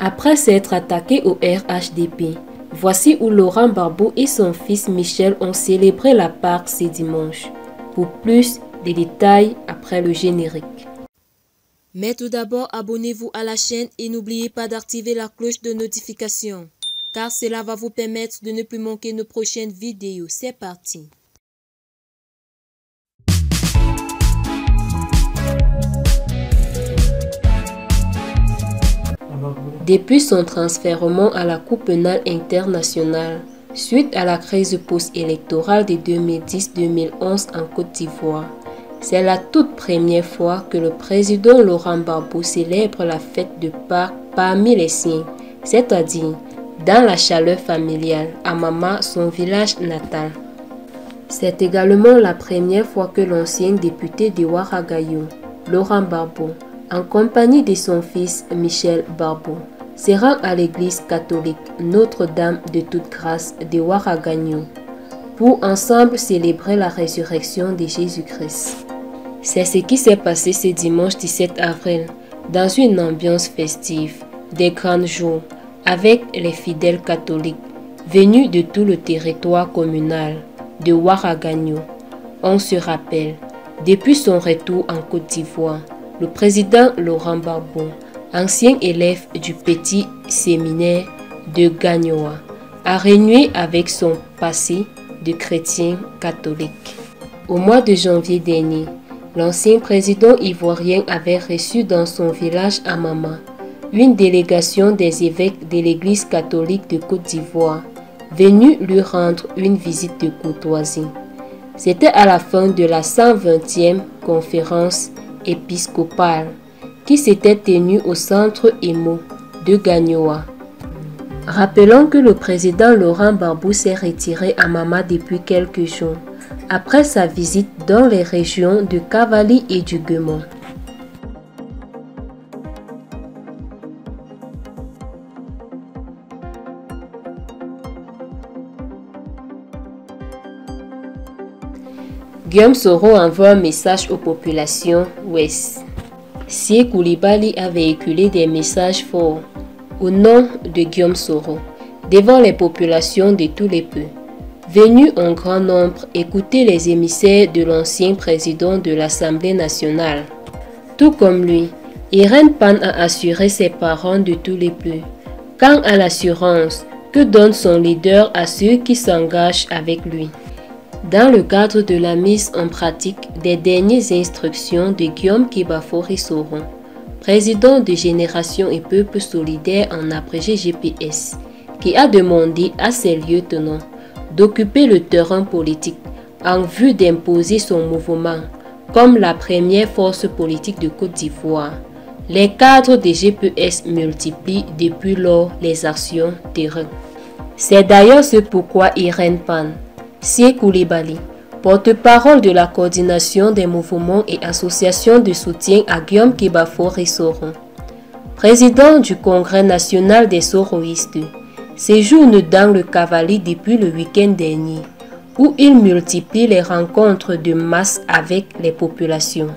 Après s'être attaqué au RHDP, voici où Laurent Gbagbo et son fils Michel ont célébré la Pâques ce dimanche. Pour plus de détails après le générique. Mais tout d'abord, abonnez-vous à la chaîne et n'oubliez pas d'activer la cloche de notification, car cela va vous permettre de ne plus manquer nos prochaines vidéos. C'est parti! Depuis son transfèrement à la Cour pénale internationale, suite à la crise post-électorale de 2010-2011 en Côte d'Ivoire, c'est la toute première fois que le président Laurent Gbagbo célèbre la fête de Pâques parmi les siens, c'est-à-dire dans la chaleur familiale à Mama, son village natal. C'est également la première fois que l'ancien député de Ouaragayou, Laurent Gbagbo, en compagnie de son fils Michel Gbagbo, se rend à l'église catholique Notre-Dame de toute grâce de Ouaragagnou pour ensemble célébrer la résurrection de Jésus-Christ. C'est ce qui s'est passé ce dimanche 17 avril dans une ambiance festive, des grands jours, avec les fidèles catholiques venus de tout le territoire communal de Ouaragagnou. On se rappelle, depuis son retour en Côte d'Ivoire, le président Laurent Gbagbo, ancien élève du petit séminaire de Gagnoa, a renoué avec son passé de chrétien catholique. Au mois de janvier dernier, l'ancien président ivoirien avait reçu dans son village à Mama une délégation des évêques de l'église catholique de Côte d'Ivoire venus lui rendre une visite de courtoisie. C'était à la fin de la 120e conférence épiscopale qui s'était tenue au centre Emo de Gagnoa. Rappelons que le président Laurent Gbagbo s'est retiré à Mama depuis quelques jours, après sa visite dans les régions de Cavali et du Guémon. Guillaume Soro envoie un message aux populations ouest. Sié Koulibaly a véhiculé des messages forts au nom de Guillaume Soro devant les populations de tous les peuples, venus en grand nombre écouter les émissaires de l'ancien président de l'Assemblée nationale. Tout comme lui, Irène Pan a assuré ses parents de tous les peuples quant à l'assurance que donne son leader à ceux qui s'engagent avec lui. Dans le cadre de la mise en pratique des dernières instructions de Guillaume Kébafori Soro, président de Génération et Peuple Solidaire en abrégé GPS, qui a demandé à ses lieutenants d'occuper le terrain politique en vue d'imposer son mouvement comme la première force politique de Côte d'Ivoire. Les cadres de GPS multiplient depuis lors les actions terrain. C'est d'ailleurs ce pourquoi Irène Pan, Sié Koulibaly, porte-parole de la coordination des mouvements et associations de soutien à Guillaume Kébafori Soro, président du Congrès national des Soroïstes, séjourne dans le Cavali depuis le week-end dernier, où il multiplie les rencontres de masse avec les populations.